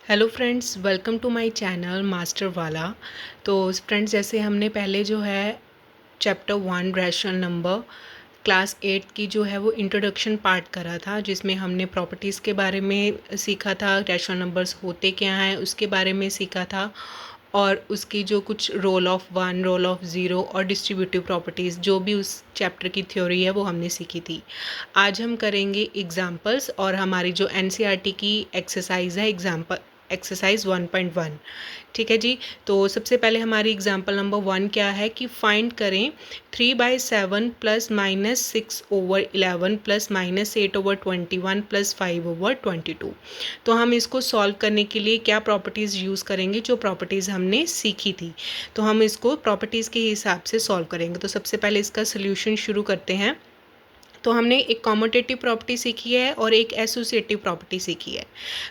Hello friends, welcome to my channel master वाला। तो friends, जैसे हमने पहले जो है चैप्टर 1 रैशनल नंबर क्लास 8 की जो है वो इंट्रोडक्शन पार्ट करा था, जिसमें हमने प्रॉपर्टीज़ के बारे में सीखा था, रैशनल नंबर्स होते क्या हैं उसके बारे में सीखा था, और उसकी जो कुछ role of one, role of zero और डिस्ट्रीब्यूटिव प्रॉपर्टीज़ जो भी उस चैप्टर की थ्योरी है वो हमने सीखी थी। आज हम करेंगे एग्जांपल्स और हमारी जो एनसीईआरटी की एक्सरसाइज है एक्सरसाइज 1.1। ठीक है जी। तो सबसे पहले हमारी एग्जांपल नंबर 1 क्या है कि फाइंड करें 3/7 plus minus 6/11 plus minus 8/21 plus 5/22। तो हम इसको सॉल्व करने के लिए क्या प्रॉपर्टीज़ यूज़ करेंगे, जो प्रॉपर्टीज़ हमने सीखी थी। तो हम इसको प्रॉपर्टीज़ के हिसाब से सॉल्व करेंगे। तो सबसे पहले इसका सोल्यूशन शुरू करते हैं। तो हमने एक कॉम्यूटेटिव प्रॉपर्टी सीखी है और एक एसोसिएटिव प्रॉपर्टी सीखी है।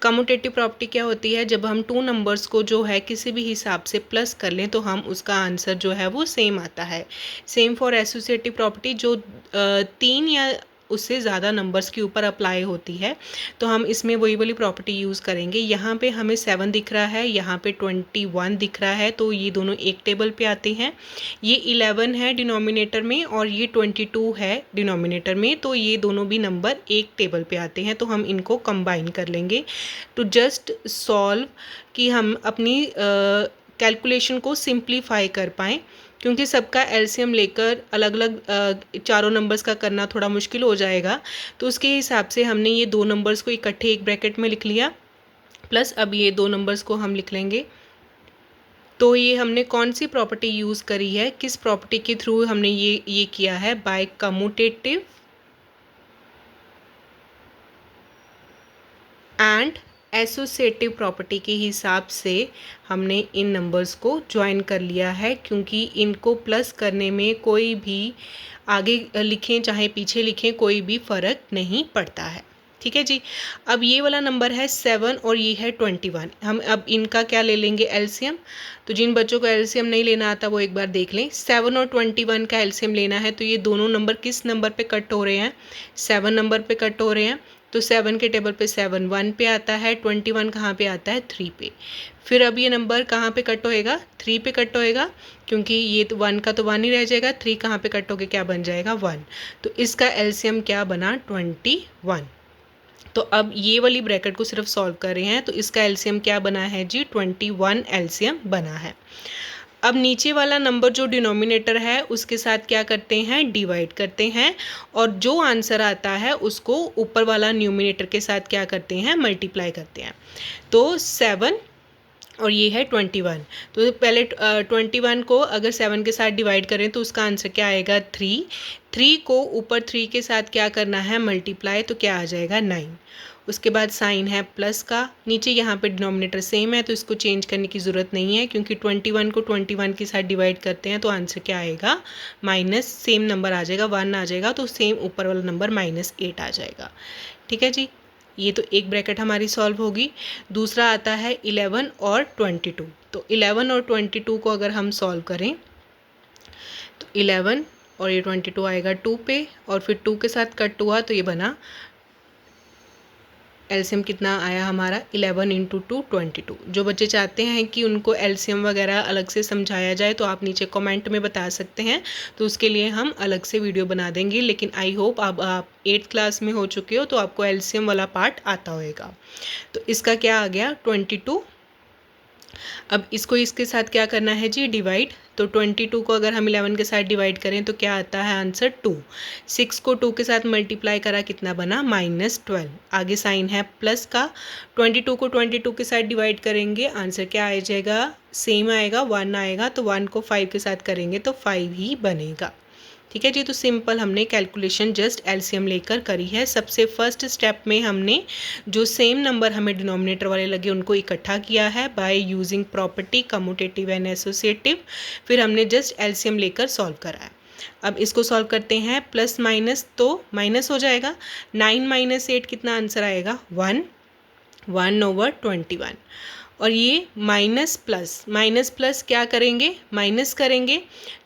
कॉम्यूटेटिव प्रॉपर्टी क्या होती है, जब हम टू नंबर्स को जो है किसी भी हिसाब से प्लस कर लें तो हम उसका आंसर जो है वो सेम आता है। सेम फॉर एसोसिएटिव प्रॉपर्टी, जो तीन या उससे ज़्यादा नंबर्स के ऊपर अप्लाई होती है, तो हम इसमें वही वाली प्रॉपर्टी यूज़ करेंगे। यहाँ पे हमें 7 दिख रहा है, यहाँ पे 21 दिख रहा है, तो ये दोनों एक टेबल पे आते हैं। ये 11 है डिनोमिनेटर में और ये 22 है डिनोमिनेटर में, तो ये दोनों भी नंबर एक टेबल पे आते हैं, तो हम इनको कंबाइन कर लेंगे टू जस्ट सॉल्व, कि हम अपनी कैलकुलेशन को सिंप्लीफाई कर पाएँ, क्योंकि सबका एलसीएम लेकर अलग अलग चारों नंबर्स का करना थोड़ा मुश्किल हो जाएगा। तो उसके हिसाब से हमने ये दो नंबर्स को इकट्ठे एक ब्रैकेट में लिख लिया, प्लस अब ये दो नंबर्स को हम लिख लेंगे। तो ये हमने कौन सी प्रॉपर्टी यूज़ करी है, किस प्रॉपर्टी के थ्रू हमने ये किया है, by commutative and associative property के हिसाब से हमने इन नंबर्स को ज्वाइन कर लिया है, क्योंकि इनको प्लस करने में कोई भी आगे लिखें चाहे पीछे लिखें कोई भी फ़र्क नहीं पड़ता है। ठीक है जी। अब ये वाला नंबर है 7 और ये है 21। हम अब इनका क्या ले लेंगे, एलसीएम। तो जिन बच्चों को एलसीएम नहीं लेना आता वो एक बार देख लें। 7 और 21 का एलसीएम लेना है, तो ये दोनों नंबर किस नंबर पे कट हो रहे हैं, 7 नंबर पे कट हो रहे हैं। तो 7 के टेबल पे 7 1 पे आता है, 21 कहाँ पे आता है, 3 पे। फिर अब ये नंबर कहाँ पे कट होएगा, 3 पे कट होएगा, क्योंकि ये तो 1 का तो 1 ही रह जाएगा, 3 कहाँ पे कट होके क्या बन जाएगा, 1। तो इसका एलसीएम क्या बना, 21। तो अब ये वाली ब्रैकेट को सिर्फ सॉल्व कर रहे हैं, तो इसका एलसीएम क्या बना है जी, 21 एलसीएम बना है। अब नीचे वाला नंबर जो डिनोमिनेटर है उसके साथ क्या करते हैं, डिवाइड करते हैं, और जो आंसर आता है उसको ऊपर वाला न्यूमिनेटर के साथ क्या करते हैं, मल्टीप्लाई करते हैं। तो 7 और ये है 21। तो पहले 21 को अगर 7 के साथ डिवाइड करें तो उसका आंसर क्या आएगा, 3 को ऊपर 3 के साथ क्या करना है, मल्टीप्लाई, तो क्या आ जाएगा, 9। उसके बाद साइन है प्लस का, नीचे यहाँ पे डिनोमिनेटर सेम है तो इसको चेंज करने की ज़रूरत नहीं है, क्योंकि 21 को 21 के साथ डिवाइड करते हैं तो आंसर क्या आएगा, माइनस, सेम नंबर आ जाएगा, 1 आ जाएगा, तो सेम ऊपर वाला नंबर -8 आ जाएगा। ठीक है जी। ये तो एक ब्रैकेट हमारी सॉल्व होगी। दूसरा आता है 11 और 22। तो 11 और 22 को अगर हम सॉल्व करें तो 11 और ये 22 आएगा 2 पे, और फिर 2 के साथ कट हुआ तो ये बना, एलसीएम कितना आया हमारा, 11 × 2 22। जो बच्चे चाहते हैं कि उनको एलसीएम वगैरह अलग से समझाया जाए तो आप नीचे कमेंट में बता सकते हैं, तो उसके लिए हम अलग से वीडियो बना देंगे। लेकिन आई होप अब आप 8th क्लास में हो चुके हो तो आपको एलसीएम वाला पार्ट आता होएगा। तो इसका क्या आ गया, 22। अब इसको इसके साथ क्या करना है जी, डिवाइड। तो 22 को अगर हम 11 के साथ डिवाइड करें तो क्या आता है आंसर, 2। 6 को 2 के साथ मल्टीप्लाई करा, कितना बना, -12। आगे साइन है प्लस का, 22 को 22 के साथ डिवाइड करेंगे, आंसर क्या आ जाएगा, सेम आएगा, 1 आएगा, तो 1 को 5 के साथ करेंगे तो 5 ही बनेगा। ठीक है जी। तो सिंपल हमने कैलकुलेशन जस्ट एलसीएम लेकर करी है। सबसे फर्स्ट स्टेप में हमने जो सेम नंबर हमें डिनोमिनेटर वाले लगे उनको इकट्ठा किया है by using property commutative and associative. फिर हमने जस्ट एलसीएम लेकर सॉल्व करा है। अब इसको सॉल्व करते हैं, प्लस माइनस तो माइनस हो जाएगा, 9 - 8 कितना आंसर आएगा, 1, 1/21। और ये माइनस प्लस क्या करेंगे, माइनस करेंगे,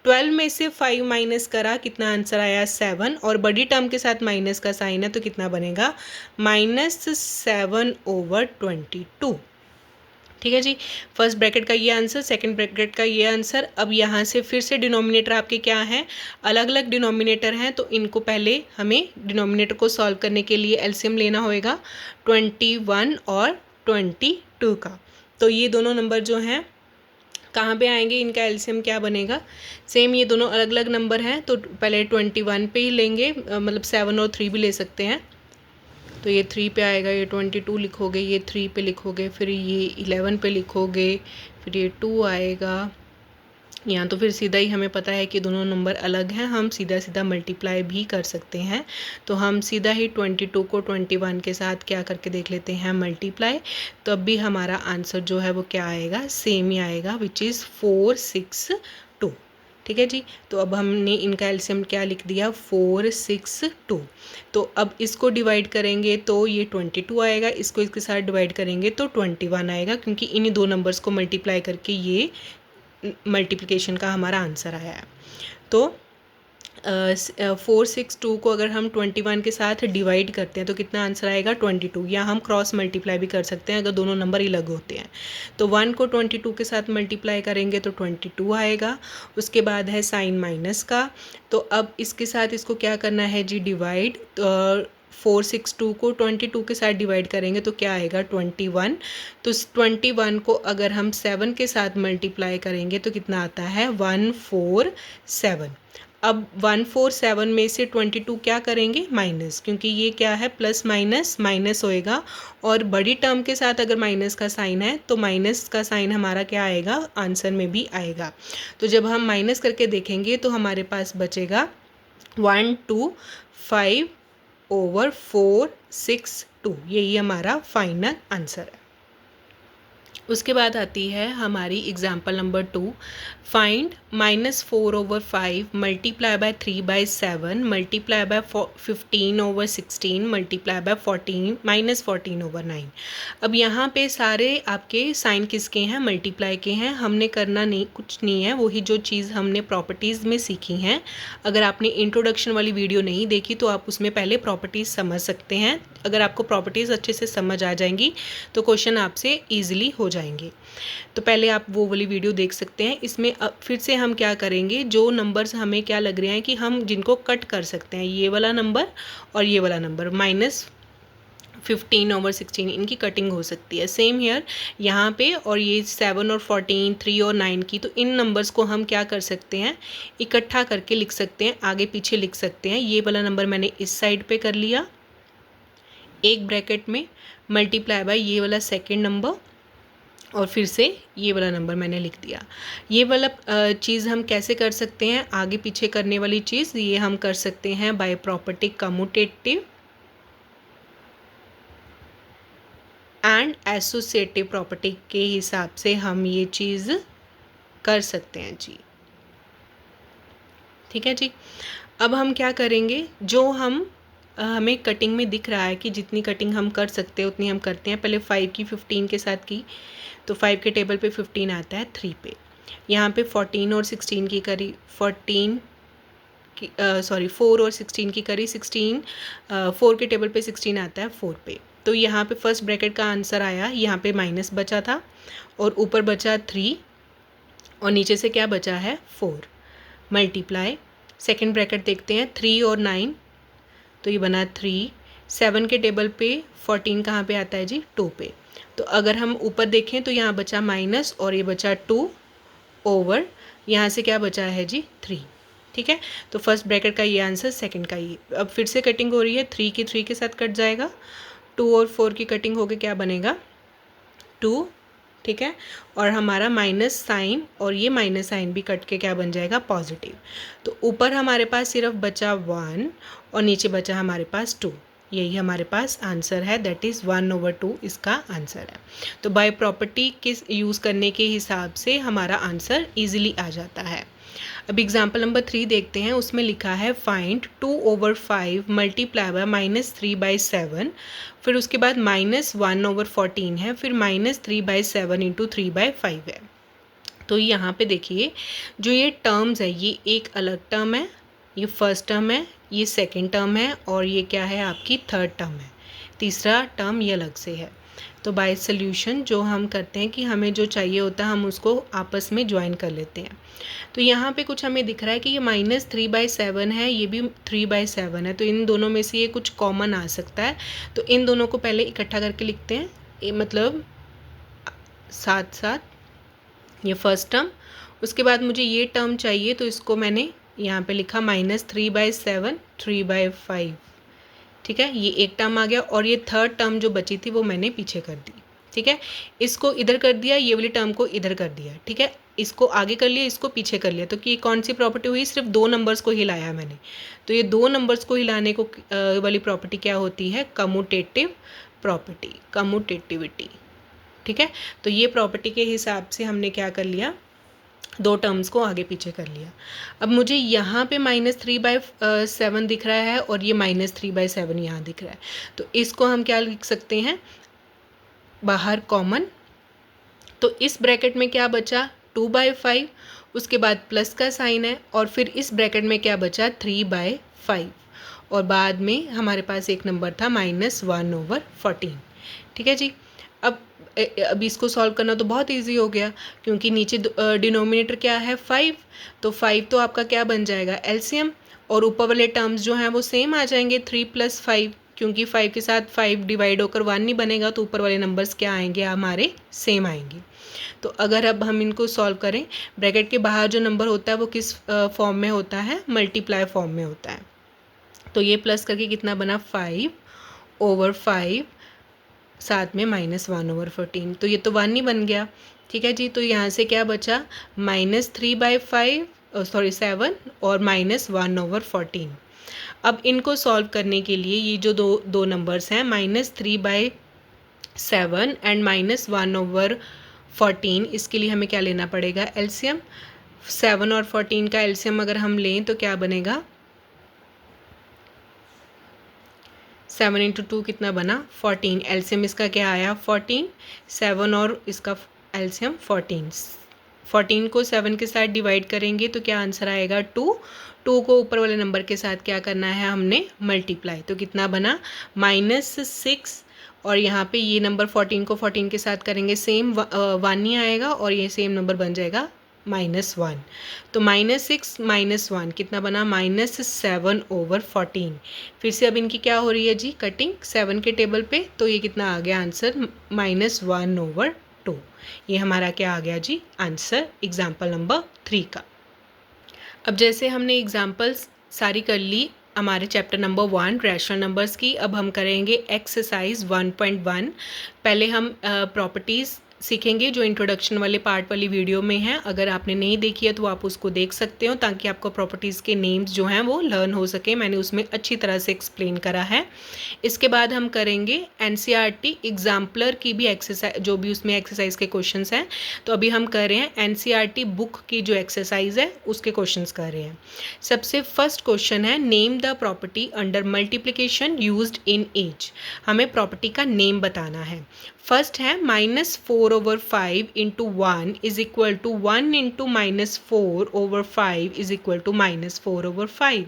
12 में से 5 माइनस करा, कितना आंसर आया, 7, और बड़ी टर्म के साथ माइनस का साइन है तो कितना बनेगा, -7/22। ठीक है जी। फर्स्ट ब्रैकेट का ये आंसर, सेकंड ब्रैकेट का ये आंसर। अब यहाँ से फिर से डिनोमिनेटर आपके क्या हैं, अलग अलग डिनोमिनेटर हैं, तो इनको पहले हमें डिनोमिनेटर को सॉल्व करने के लिए एलसीएम लेना होएगा 21 और 22 का। तो ये दोनों नंबर जो हैं कहाँ पे आएंगे, इनका एलसीएम क्या बनेगा, सेम ये दोनों अलग अलग नंबर हैं, तो पहले 21 पे ही लेंगे, मतलब 7 और 3 भी ले सकते हैं। तो ये 3 पे आएगा, ये 22 लिखोगे, ये 3 पे लिखोगे, फिर ये 11 पे लिखोगे, फिर ये 2 आएगा यहाँ। तो फिर सीधा ही हमें पता है कि दोनों नंबर अलग हैं, हम सीधा सीधा मल्टीप्लाई भी कर सकते हैं। तो हम सीधा ही 22 को 21 के साथ क्या करके देख लेते हैं, मल्टीप्लाई। तो अब भी हमारा आंसर जो है वो क्या आएगा, सेम ही आएगा, विच इज़ 462। ठीक है जी। तो अब हमने इनका एलसीएम क्या लिख दिया, 462। तो अब इसको डिवाइड करेंगे तो ये 22 आएगा, इसको इसके साथ डिवाइड करेंगे तो 21 आएगा, क्योंकि इन्हीं दो नंबर्स को मल्टीप्लाई करके ये मल्टीप्लिकेशन का हमारा आंसर आया है। तो 462 को अगर हम 21 के साथ डिवाइड करते हैं तो कितना आंसर आएगा, 22। या हम क्रॉस मल्टीप्लाई भी कर सकते हैं अगर दोनों नंबर अलग होते हैं। तो 1 को 22 के साथ मल्टीप्लाई करेंगे तो 22 आएगा। उसके बाद है साइन माइनस का, तो अब इसके साथ इसको क्या करना है जी, डिवाइड। 462 को 22 के साथ डिवाइड करेंगे तो क्या आएगा, 21। तो 21 को अगर हम 7 के साथ मल्टीप्लाई करेंगे तो कितना आता है, 147। अब 147 में से 22 क्या करेंगे, माइनस, क्योंकि ये क्या है, प्लस माइनस माइनस होएगा, और बड़ी टर्म के साथ अगर माइनस का साइन है तो माइनस का साइन हमारा क्या आएगा, आंसर में भी आएगा। तो जब हम माइनस करके देखेंगे तो हमारे पास बचेगा 125/462, यही हमारा फाइनल आंसर है। उसके बाद आती है हमारी example number 2, find -4/5 multiply by 3/7 multiply by 15/16 multiply by 14/9। अब यहाँ पे सारे आपके साइन किसके हैं, मल्टीप्लाई के हैं। हमने करना नहीं, कुछ नहीं है, वही जो चीज़ हमने प्रॉपर्टीज़ में सीखी हैं। अगर आपने इंट्रोडक्शन वाली वीडियो नहीं देखी तो आप उसमें पहले प्रॉपर्टीज़ समझ सकते हैं। अगर आपको प्रॉपर्टीज़ अच्छे से समझ आ जाएंगी तो क्वेश्चन आपसे ईजिली हो जाएंगे। तो पहले आप वो वाली वीडियो देख सकते हैं। इसमें अब फिर से हम क्या करेंगे, जो नंबर्स हमें क्या लग रहे हैं कि हम जिनको कट कर सकते हैं, ये वाला नंबर और ये वाला नंबर, -15/16, इनकी कटिंग हो सकती है। सेम हियर यहाँ पे, और ये 7 और 14, 3 और 9 की, तो इन नंबर्स को हम क्या कर सकते हैं, इकट्ठा करके लिख सकते हैं, आगे पीछे लिख सकते हैं। ये वाला नंबर मैंने इस साइड पे कर लिया एक ब्रैकेट में, मल्टीप्लाई बाय ये वाला सेकेंड नंबर, और फिर से ये वाला नंबर मैंने लिख दिया। ये वाला चीज़ हम कैसे कर सकते हैं, आगे पीछे करने वाली चीज़, ये हम कर सकते हैं by property commutative and associative property के हिसाब से हम ये चीज़ कर सकते हैं जी। ठीक है जी। अब हम क्या करेंगे, जो हमें कटिंग में दिख रहा है कि जितनी कटिंग हम कर सकते हैं उतनी हम करते हैं। पहले 5 की 15 के साथ की, तो 5 के टेबल पे 15 आता है 3 पे। यहाँ पे 14 और 16 की करी, 4 और 16 की करी, 4 के टेबल पे 16 आता है 4 पे। तो यहाँ पे फर्स्ट ब्रैकेट का आंसर आया, यहाँ पे माइनस बचा था और ऊपर बचा 3 और नीचे से क्या बचा है, 4 मल्टीप्लाई। सेकेंड ब्रैकेट देखते हैं, 3 और 9, तो ये बना 3। 7 के टेबल पे 14 कहाँ पे आता है जी, 2 पे। तो अगर हम ऊपर देखें तो यहाँ बचा माइनस और ये बचा 2 ओवर, यहाँ से क्या बचा है जी, 3। ठीक है। तो फर्स्ट ब्रैकेट का ये आंसर, सेकंड का ये। अब फिर से कटिंग हो रही है, 3 की 3 के साथ कट जाएगा, 2 और 4 की कटिंग होकर क्या बनेगा, 2। ठीक है। और हमारा माइनस साइन और ये माइनस साइन भी कट के क्या बन जाएगा, पॉजिटिव। तो ऊपर हमारे पास सिर्फ बचा 1 और नीचे बचा हमारे पास 2। यही हमारे पास आंसर है, दैट इज़ 1/2 इसका आंसर है। तो बाय प्रॉपर्टी किस यूज़ करने के हिसाब से हमारा आंसर ईजिली आ जाता है। अब एग्जाम्पल नंबर 3 देखते हैं। उसमें लिखा है फाइंड 2/5 मल्टीप्लाई बाय -3/7, फिर उसके बाद -1/14 है, फिर -3/7 इंटू 3/5 है। तो यहाँ पे देखिए जो ये टर्म्स है, ये एक अलग टर्म है, ये फर्स्ट टर्म है, ये सेकंड टर्म है, और ये क्या है आपकी थर्ड टर्म है, तीसरा टर्म ये अलग से है। तो बाय सॉल्यूशन जो हम करते हैं कि हमें जो चाहिए होता है हम उसको आपस में ज्वाइन कर लेते हैं। तो यहाँ पे कुछ हमें दिख रहा है कि ये -3/7 है, ये भी 3/7 है, तो इन दोनों में से ये कुछ कॉमन आ सकता है। तो इन दोनों को पहले इकट्ठा करके लिखते हैं, ये मतलब साथ साथ ये फर्स्ट टर्म। उसके बाद मुझे ये टर्म चाहिए तो इसको मैंने यहाँ पे लिखा -3/7 3/5। ठीक है, ये एक टर्म आ गया और ये थर्ड टर्म जो बची थी वो मैंने पीछे कर दी। ठीक है, इसको इधर कर दिया, ये वाली टर्म को इधर कर दिया। ठीक है, इसको आगे कर लिया, इसको पीछे कर लिया। तो कि कौन सी प्रॉपर्टी हुई, सिर्फ 2 नंबर्स को हिलाया मैंने। तो ये 2 नंबर्स को हिलाने को वाली प्रॉपर्टी क्या होती है, कम्यूटेटिव प्रॉपर्टी, कम्यूटेटिविटी। ठीक है, तो ये प्रॉपर्टी के हिसाब से हमने क्या कर लिया, 2 टर्म्स को आगे पीछे कर लिया। अब मुझे यहाँ पे -3/7 दिख रहा है और ये -3/7 यहाँ दिख रहा है, तो इसको हम क्या लिख सकते हैं, बाहर कॉमन। तो इस ब्रैकेट में क्या बचा, 2/5, उसके बाद प्लस का साइन है और फिर इस ब्रैकेट में क्या बचा, 3/5 और बाद में हमारे पास एक नंबर था -1/14। ठीक है जी। अब इसको सॉल्व करना तो बहुत इजी हो गया क्योंकि नीचे डिनोमिनेटर क्या है, 5, तो 5 तो आपका क्या बन जाएगा, एलसीएम, और ऊपर वाले टर्म्स जो हैं वो सेम आ जाएंगे, 3 + 5, क्योंकि 5 के साथ 5 डिवाइड होकर 1 नहीं बनेगा, तो ऊपर वाले नंबर्स क्या आएंगे, हमारे सेम आएंगे। तो अगर अब हम इनको सॉल्व करें, ब्रैकेट के बाहर जो नंबर होता है वो किस फॉर्म में होता है, मल्टीप्लाई फॉर्म में होता है। तो ये प्लस करके कितना बना, 5/5, साथ में -1/14, तो ये तो 1 ही बन गया। ठीक है जी, तो यहाँ से क्या बचा, -3/7 और -1/14। अब इनको सॉल्व करने के लिए ये जो दो नंबर्स हैं, -3/7 एंड -1/14, इसके लिए हमें क्या लेना पड़ेगा, एलसीएम। 7 और 14 का एलसीएम अगर हम लें तो क्या बनेगा, 7 × 2 कितना बना, 14, एलसीएम इसका क्या आया, 14, 7 और इसका एलसीएम 14, 14 को 7 के साथ डिवाइड करेंगे तो क्या आंसर आएगा, 2 को ऊपर वाले नंबर के साथ क्या करना है, हमने मल्टीप्लाई, तो कितना बना, -6, और यहाँ पे ये नंबर 14 को 14 के साथ करेंगे सेम 1 ही आएगा और ये सेम नंबर बन जाएगा -1, तो -6 -1 कितना बना, -7/14। फिर से अब इनकी क्या हो रही है जी, कटिंग 7 के टेबल पे, तो ये कितना आ गया आंसर, -1/2। ये हमारा क्या आ गया जी, आंसर एग्जाम्पल नंबर 3 का। अब जैसे हमने एग्जाम्पल्स सारी कर ली हमारे चैप्टर नंबर 1 रैशनल नंबर्स की, अब हम करेंगे एक्सरसाइज 1.1। पहले हम प्रॉपर्टीज़ सीखेंगे जो इंट्रोडक्शन वाले पार्ट वाली वीडियो में है। अगर आपने नहीं देखी है तो आप उसको देख सकते हो ताकि आपको प्रॉपर्टीज़ के नेम्स जो हैं वो लर्न हो सके, मैंने उसमें अच्छी तरह से एक्सप्लेन करा है। इसके बाद हम करेंगे एनसीईआरटी एग्जाम्पलर की भी एक्सरसाइज, जो भी उसमें एक्सरसाइज के क्वेश्चंस हैं। तो अभी हम कर रहे हैं एनसीईआरटी बुक की जो एक्सरसाइज है उसके क्वेश्चंस कर रहे हैं। सबसे फर्स्ट क्वेश्चन है, name the property under multiplication used in each. हमें प्रॉपर्टी का नेम बताना है। फर्स्ट है -4/5 × 1 is equal to 1 × -4/5 is equal to -4/5।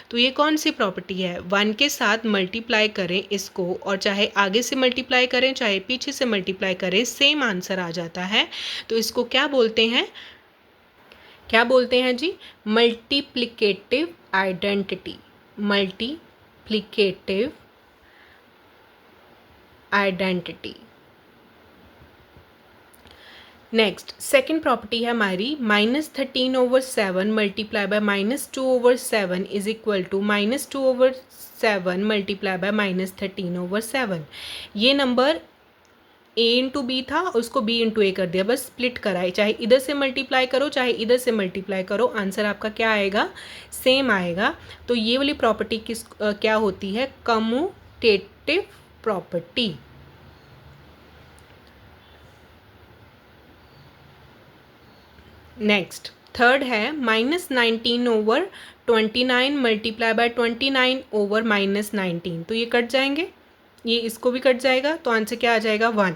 तो ये कौन सी प्रॉपर्टी है, 1 के साथ मल्टीप्लाई करें इसको और चाहे आगे से मल्टीप्लाई करें चाहे पीछे से मल्टीप्लाई करें सेम आंसर आ जाता है। तो इसको क्या बोलते हैं, क्या बोलते हैं जी, multiplicative identity, multiplicative identity. Next second property है हमारी, -13/7 multiply by -2/7 is equal to -2/7 multiply by -13/7। ये नंबर a × b था, उसको b × a कर दिया, बस स्प्लिट कराए, चाहे इधर से मल्टीप्लाई करो चाहे इधर से मल्टीप्लाई करो, आंसर आपका क्या आएगा, सेम आएगा। तो ये वाली प्रॉपर्टी किस क्या होती है, कम्यूटेटिव प्रॉपर्टी। नेक्स्ट थर्ड है -19/29 मल्टीप्लाई बाय 29 / -19, तो ये कट जाएंगे, ये इसको भी कट जाएगा, तो आंसर क्या आ जाएगा, 1।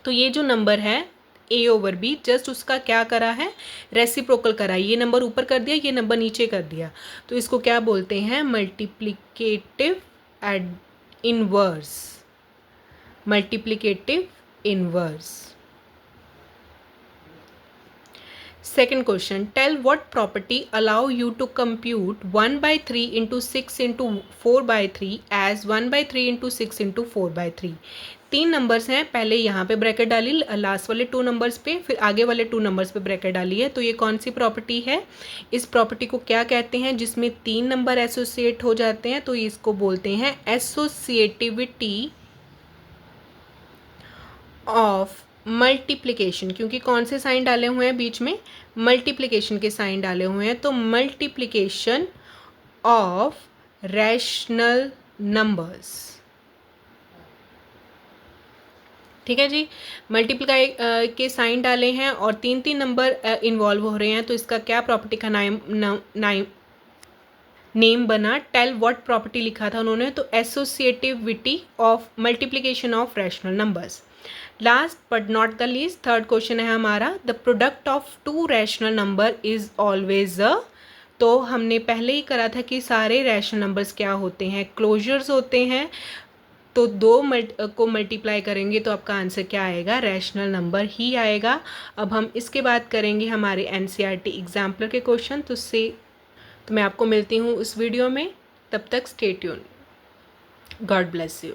तो ये जो नंबर है a/b जस्ट उसका क्या करा है, रेसिप्रोकल करा, ये नंबर ऊपर कर दिया ये नंबर नीचे कर दिया, तो इसको क्या बोलते हैं, multiplicative inverse, multiplicative inverse. Second question, tell what property allow you to compute 1 by 3 into 6 into 4 by 3 as 1 by 3 into 6 into 4 by 3. 3 numbers हैं, पहले यहाँ पे ब्रैकेट डाली, लास्ट वाले 2 नंबर्स पे, फिर आगे वाले 2 नंबर्स पे ब्रैकेट डाली है. तो ये कौन सी प्रॉपर्टी है? इस प्रॉपर्टी को क्या कहते हैं जिसमें 3 नंबर एसोसिएट हो जाते हैं? तो इसको बोलते हैं एसोसिएटिविटी ऑफ मल्टीप्लिकेशन. क्योंकि कौन से साइन डाले हुए हैं बीच में? मल्टीप्लिकेशन के साइन डाले हुए हैं. तो मल्टीप्लिकेशन ऑफ रैशनल नंबर्स. ठीक है जी, मल्टीप्लाई के साइन डाले हैं और 3 नंबर इन्वॉल्व हो रहे हैं. तो इसका क्या प्रॉपर्टी का नेम बना? टेल व्हाट प्रॉपर्टी लिखा था उन्होंने, तो associativity of multiplication of rational numbers. Last but not the least, third question है हमारा, the product of 2 rational number is always a. तो हमने पहले ही करा था कि सारे रैशनल नंबर्स क्या होते हैं? क्लोजर्स होते हैं. तो 2 को मल्टीप्लाई करेंगे तो आपका आंसर क्या आएगा? रैशनल नंबर ही आएगा. अब हम इसके बाद करेंगे हमारे एनसीईआरटी एग्जाम्पलर के क्वेश्चन. तो मैं आपको मिलती हूँ उस वीडियो में. तब तक stay tuned. God bless you.